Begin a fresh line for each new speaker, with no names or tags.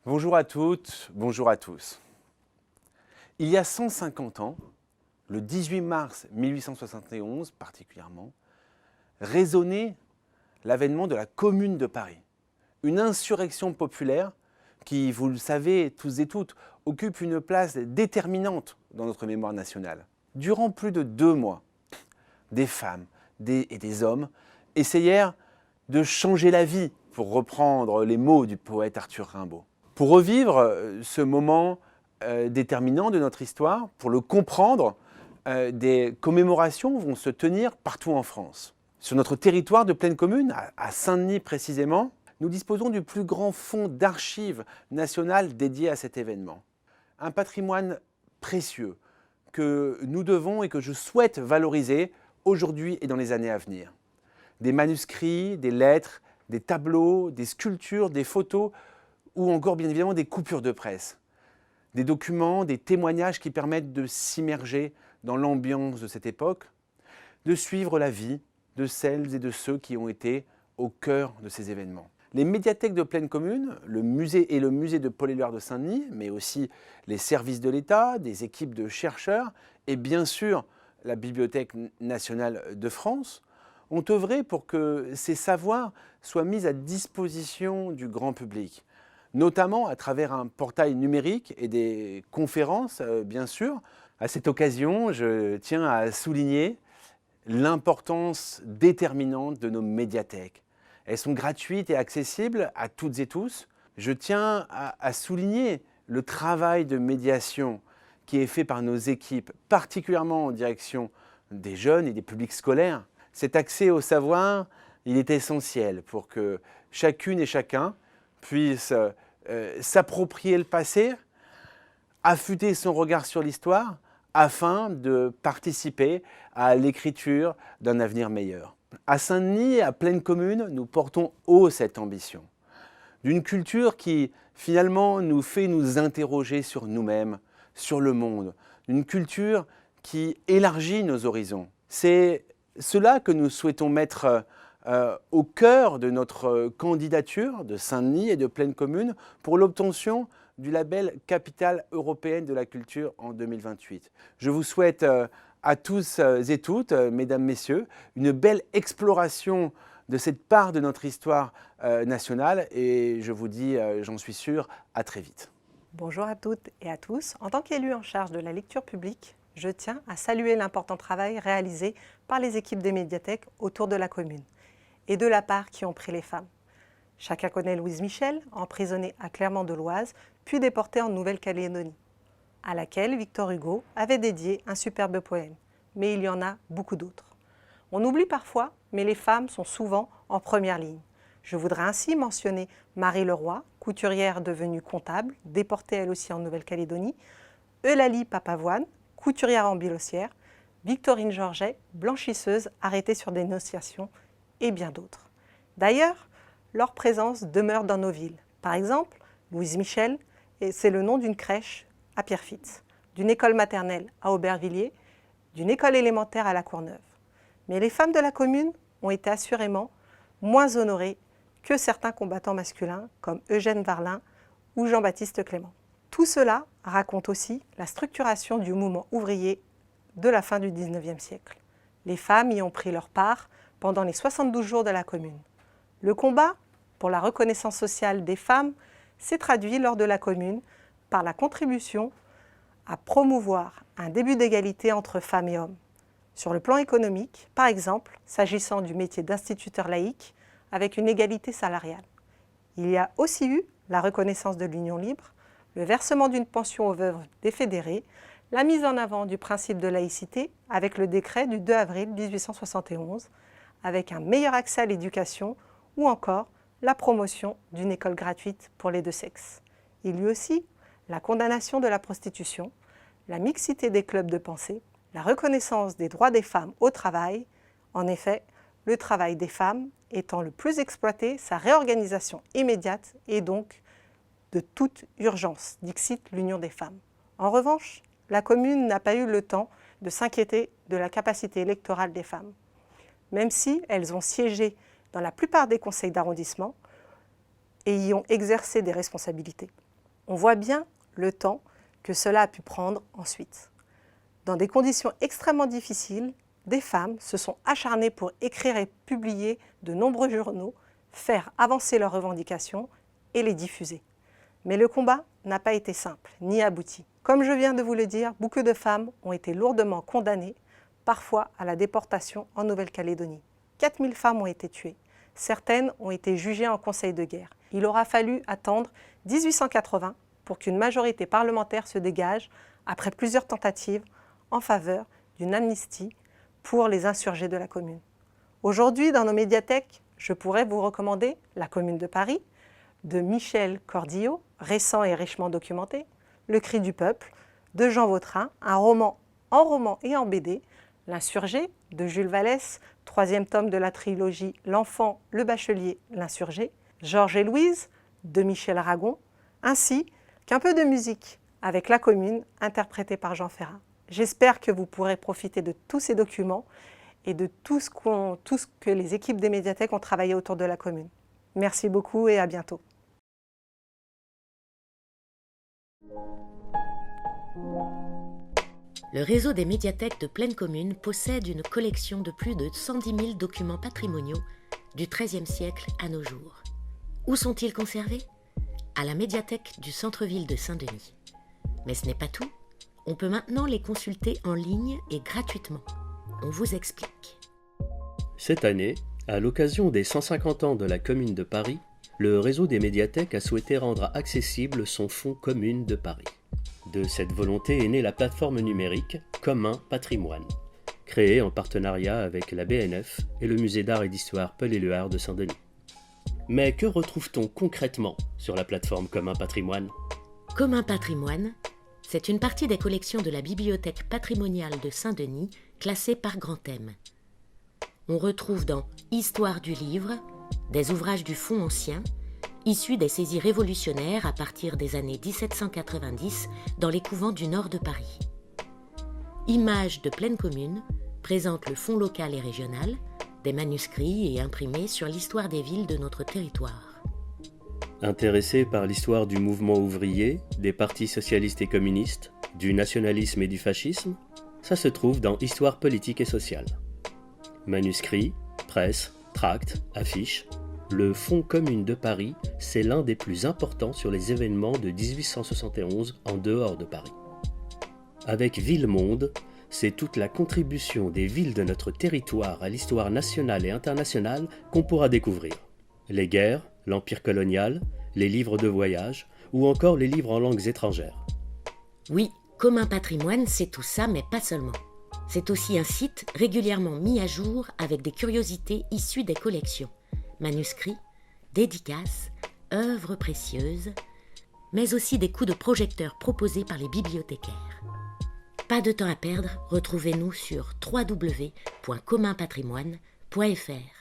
Bonjour à toutes, bonjour à tous. Il y a 150 ans, le 18 mars 1871 particulièrement, résonnait l'avènement de la Commune de Paris. Une insurrection populaire qui, vous le savez tous et toutes, occupe une place déterminante dans notre mémoire nationale. Durant plus de 2 mois, des femmes et des hommes essayèrent de changer la vie, pour reprendre les mots du poète Arthur Rimbaud. Pour revivre ce moment déterminant de notre histoire, pour le comprendre, des commémorations vont se tenir partout en France. Sur notre territoire de pleine commune, à Saint-Denis précisément, nous disposons du plus grand fonds d'archives nationales dédié à cet événement. Un patrimoine précieux que nous devons et que je souhaite valoriser aujourd'hui et dans les années à venir. Des manuscrits, des lettres, des tableaux, des sculptures, des photos ou encore bien évidemment des coupures de presse. Des documents, des témoignages qui permettent de s'immerger dans l'ambiance de cette époque, de suivre la vie de celles et de ceux qui ont été au cœur de ces événements. Les médiathèques de pleine commune, le musée et le musée de Paul-Éluard de Saint-Denis, mais aussi les services de l'État, des équipes de chercheurs et bien sûr la Bibliothèque nationale de France, ont œuvré pour que ces savoirs soient mis à disposition du grand public, notamment à travers un portail numérique et des conférences, bien sûr. À cette occasion, je tiens à souligner l'importance déterminante de nos médiathèques. Elles sont gratuites et accessibles à toutes et tous. Je tiens à souligner le travail de médiation qui est fait par nos équipes, particulièrement en direction des jeunes et des publics scolaires. Cet accès au savoir, il est essentiel pour que chacune et chacun puisse s'approprier le passé, affûter son regard sur l'histoire, afin de participer à l'écriture d'un avenir meilleur. À Saint-Denis, à pleine commune, nous portons haut cette ambition, d'une culture qui finalement nous fait nous interroger sur nous-mêmes, sur le monde, d'une culture qui élargit nos horizons. C'est cela que nous souhaitons mettre au cœur de notre candidature de Saint-Denis et de pleine commune pour l'obtention du label Capitale européenne de la culture en 2028. Je vous souhaite à tous et toutes, mesdames, messieurs, une belle exploration de cette part de notre histoire nationale et je vous dis, j'en suis sûr, à très vite.
Bonjour à toutes et à tous. En tant qu'élu en charge de la lecture publique, je tiens à saluer l'important travail réalisé par les équipes des médiathèques autour de la commune et de la part qui ont pris les femmes. Chacun connaît Louise Michel, emprisonnée à Clermont-de-Loise, puis déportée en Nouvelle-Calédonie, à laquelle Victor Hugo avait dédié un superbe poème. Mais il y en a beaucoup d'autres. On oublie parfois, mais les femmes sont souvent en première ligne. Je voudrais ainsi mentionner Marie Leroy, couturière devenue comptable, déportée elle aussi en Nouvelle-Calédonie, Eulalie Papavoine, couturière en Bilossière, Victorine Georget, blanchisseuse arrêtée sur dénonciation, et bien d'autres. D'ailleurs, leur présence demeure dans nos villes. Par exemple, Louise Michel, c'est le nom d'une crèche à Pierrefitte, d'une école maternelle à Aubervilliers, d'une école élémentaire à La Courneuve. Mais les femmes de la commune ont été assurément moins honorées que certains combattants masculins comme Eugène Varlin ou Jean-Baptiste Clément. Tout cela raconte aussi la structuration du mouvement ouvrier de la fin du XIXe siècle. Les femmes y ont pris leur part pendant les 72 jours de la commune. Le combat pour la reconnaissance sociale des femmes s'est traduit lors de la commune par la contribution à promouvoir un début d'égalité entre femmes et hommes. Sur le plan économique, par exemple, s'agissant du métier d'instituteur laïque, avec une égalité salariale. Il y a aussi eu la reconnaissance de l'union libre, le versement d'une pension aux veuves des fédérés, la mise en avant du principe de laïcité avec le décret du 2 avril 1871, avec un meilleur accès à l'éducation ou encore la promotion d'une école gratuite pour les deux sexes. Il y eut aussi la condamnation de la prostitution, la mixité des clubs de pensée, la reconnaissance des droits des femmes au travail. En effet, le travail des femmes étant le plus exploité, sa réorganisation immédiate est donc de toute urgence, dixit l'Union des femmes. En revanche, la commune n'a pas eu le temps de s'inquiéter de la capacité électorale des femmes. Même si elles ont siégé dans la plupart des conseils d'arrondissement et y ont exercé des responsabilités. On voit bien le temps que cela a pu prendre ensuite. Dans des conditions extrêmement difficiles, des femmes se sont acharnées pour écrire et publier de nombreux journaux, faire avancer leurs revendications et les diffuser. Mais le combat n'a pas été simple, ni abouti. Comme je viens de vous le dire, beaucoup de femmes ont été lourdement condamnées, parfois à la déportation en Nouvelle-Calédonie. 4000 femmes ont été tuées. Certaines ont été jugées en conseil de guerre. Il aura fallu attendre 1880 pour qu'une majorité parlementaire se dégage après plusieurs tentatives en faveur d'une amnistie pour les insurgés de la Commune. Aujourd'hui, dans nos médiathèques, je pourrais vous recommander La Commune de Paris, de Michel Cordillo, récent et richement documenté, Le Cri du Peuple, de Jean Vautrin, un roman et en BD, L'Insurgé, de Jules Vallès, 3e tome de la trilogie L'Enfant, le Bachelier, l'Insurgé, Georges et Louise, de Michel Aragon, ainsi qu'un peu de musique avec La Commune, interprétée par Jean Ferrat. J'espère que vous pourrez profiter de tous ces documents et de tout ce que les équipes des médiathèques ont travaillé autour de La Commune. Merci beaucoup et à bientôt.
Le réseau des médiathèques de Plaine Commune possède une collection de plus de 110 000 documents patrimoniaux du XIIIe siècle à nos jours. Où sont-ils conservés ? À la médiathèque du centre-ville de Saint-Denis. Mais ce n'est pas tout. On peut maintenant les consulter en ligne et gratuitement. On vous explique.
Cette année, à l'occasion des 150 ans de la Commune de Paris, le réseau des médiathèques a souhaité rendre accessible son fonds Commune de Paris. De cette volonté est née la plateforme numérique Commun Patrimoine, créée en partenariat avec la BNF et le musée d'art et d'histoire Paul-Éluard de Saint-Denis. Mais que retrouve-t-on concrètement sur la plateforme Commun Patrimoine ?
Commun Patrimoine, c'est une partie des collections de la Bibliothèque patrimoniale de Saint-Denis classées par grand thème. On retrouve dans Histoire du livre des ouvrages du fonds ancien, issus des saisies révolutionnaires à partir des années 1790 dans les couvents du nord de Paris. Images de Plaine Commune présente le fonds local et régional, des manuscrits et imprimés sur l'histoire des villes de notre territoire.
Intéressé par l'histoire du mouvement ouvrier, des partis socialistes et communistes, du nationalisme et du fascisme, ça se trouve dans Histoire politique et sociale. Manuscrits, presse, tracts, affiches, le Fonds Commune de Paris, c'est l'un des plus importants sur les événements de 1871 en dehors de Paris. Avec Ville-Monde, c'est toute la contribution des villes de notre territoire à l'histoire nationale et internationale qu'on pourra découvrir. Les guerres, l'empire colonial, les livres de voyage ou encore les livres en langues étrangères.
Oui, Commun Patrimoine, c'est tout ça, mais pas seulement. C'est aussi un site régulièrement mis à jour avec des curiosités issues des collections, manuscrits, dédicaces, œuvres précieuses, mais aussi des coups de projecteur proposés par les bibliothécaires. Pas de temps à perdre, retrouvez-nous sur www.communpatrimoine.fr.